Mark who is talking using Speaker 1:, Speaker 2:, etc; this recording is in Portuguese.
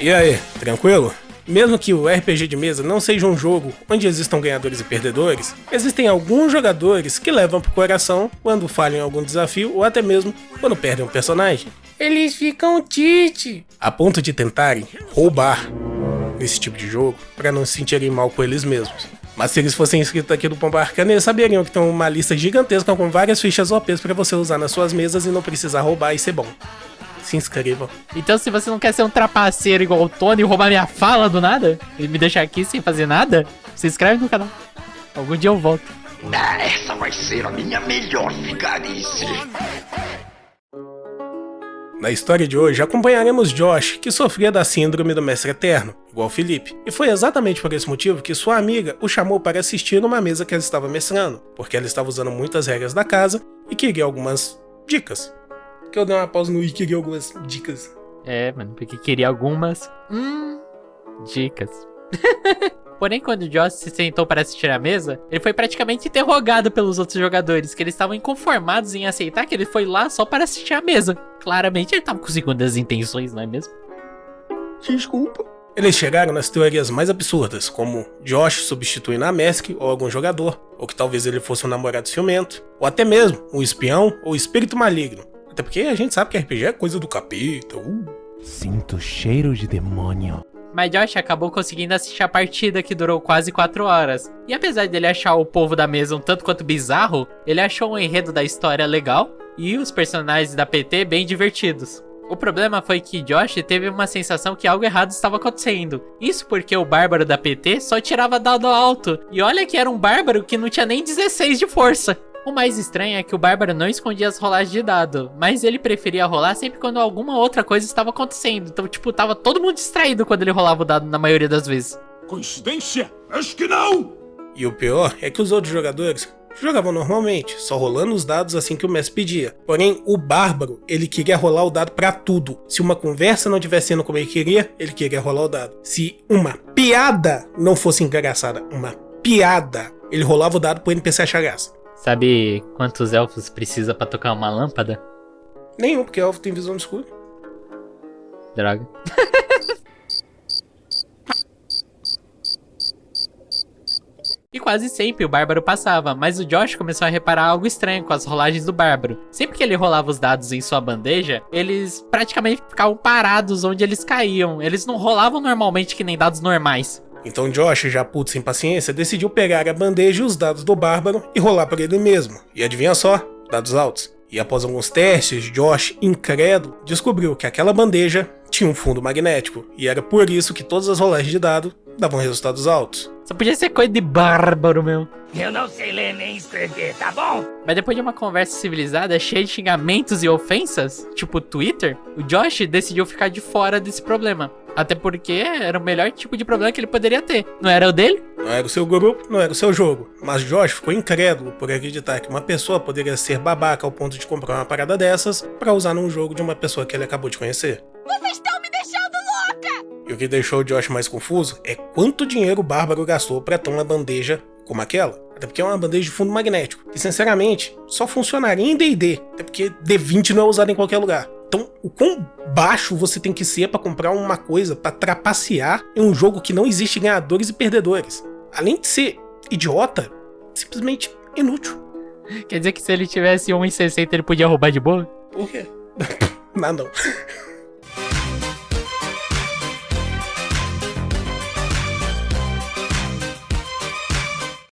Speaker 1: E aí, tranquilo? Mesmo que o RPG de mesa não seja um jogo onde existam ganhadores e perdedores, existem alguns jogadores que levam pro coração quando falham em algum desafio ou até mesmo quando perdem um personagem. Eles ficam tite a ponto de tentarem roubar nesse tipo de jogo para não se sentirem mal com eles mesmos. Mas se eles fossem inscritos aqui do Pomba Arcana, eles saberiam que tem uma lista gigantesca com várias fichas OPs para você usar nas suas mesas e não precisar roubar e ser bom. Se inscrevam.
Speaker 2: Então se você não quer ser um trapaceiro igual o Tony e roubar minha fala do nada, e me deixar aqui sem fazer nada, se inscreve no canal. Algum dia eu volto.
Speaker 3: Essa vai ser a minha melhor vigarice.
Speaker 1: Na história de hoje, acompanharemos Josh, que sofria da síndrome do Mestre Eterno, igual Felipe. E foi exatamente por esse motivo que sua amiga o chamou para assistir numa mesa que ela estava mestrando, porque ela estava usando muitas regras da casa e queria algumas dicas. Que eu dei uma pausa no e queria algumas dicas.
Speaker 2: É, mano, porque queria algumas dicas. Porém, quando o Josh se sentou para assistir à mesa, ele foi praticamente interrogado pelos outros jogadores, que eles estavam inconformados em aceitar que ele foi lá só para assistir à mesa. Claramente ele estava com segundas intenções, não é mesmo?
Speaker 1: Desculpa. Eles chegaram nas teorias mais absurdas, como Josh substituindo a Mask ou algum jogador, ou que talvez ele fosse um namorado ciumento, ou até mesmo um espião ou espírito maligno. Até porque a gente sabe que RPG é coisa do capeta.
Speaker 4: Sinto cheiro de demônio.
Speaker 2: Mas Josh acabou conseguindo assistir a partida, que durou quase 4 horas. E apesar dele achar o povo da mesa um tanto quanto bizarro, ele achou o enredo da história legal e os personagens da PT bem divertidos. O problema foi que Josh teve uma sensação que algo errado estava acontecendo. Isso porque o bárbaro da PT só tirava dado alto. E olha que era um bárbaro que não tinha nem 16 de força. O mais estranho é que o bárbaro não escondia as rolagens de dado, mas ele preferia rolar sempre quando alguma outra coisa estava acontecendo. Então, tipo, tava todo mundo distraído quando ele rolava o dado na maioria das vezes.
Speaker 5: Coincidência? Acho que não!
Speaker 1: E o pior é que os outros jogadores jogavam normalmente, só rolando os dados assim que o mestre pedia. Porém, o bárbaro, ele queria rolar o dado pra tudo. Se uma conversa não estivesse indo como ele queria rolar o dado. Se uma piada não fosse engraçada, uma piada, ele rolava o dado pro NPC achar graça.
Speaker 2: Sabe quantos elfos precisa pra tocar uma lâmpada?
Speaker 1: Nenhum, porque elfo tem visão no escuro.
Speaker 2: Droga. E quase sempre o bárbaro passava, mas o Josh começou a reparar algo estranho com as rolagens do bárbaro. Sempre que ele rolava os dados em sua bandeja, eles praticamente ficavam parados onde eles caíam. Eles não rolavam normalmente que nem dados normais.
Speaker 1: Então Josh, já puto sem paciência, decidiu pegar a bandeja e os dados do bárbaro e rolar para ele mesmo. E adivinha só, dados altos. E após alguns testes, Josh, incrédulo, descobriu que aquela bandeja tinha um fundo magnético. E era por isso que todas as rolagens de dado davam resultados altos.
Speaker 2: Só podia ser coisa de bárbaro, meu.
Speaker 3: Eu não sei ler nem escrever, tá bom?
Speaker 2: Mas depois de uma conversa civilizada cheia de xingamentos e ofensas, tipo Twitter, o Josh decidiu ficar de fora desse problema. Até porque era o melhor tipo de problema que ele poderia ter. Não era o dele?
Speaker 1: Não era o seu grupo, não era o seu jogo. Mas Josh ficou incrédulo por acreditar que uma pessoa poderia ser babaca ao ponto de comprar uma parada dessas pra usar num jogo de uma pessoa que ele acabou de conhecer.
Speaker 6: Vocês estão me deixando louca!
Speaker 1: E o que deixou o Josh mais confuso é quanto dinheiro o bárbaro gastou pra ter uma bandeja como aquela. Até porque é uma bandeja de fundo magnético. E sinceramente, só funcionaria em D&D. Até porque D20 não é usado em qualquer lugar. Então, o quão baixo você tem que ser pra comprar uma coisa pra trapacear em um jogo que não existe ganhadores e perdedores? Além de ser idiota, simplesmente inútil.
Speaker 2: Quer dizer que se ele tivesse 1,60 ele podia roubar de boa?
Speaker 1: Por quê? Não.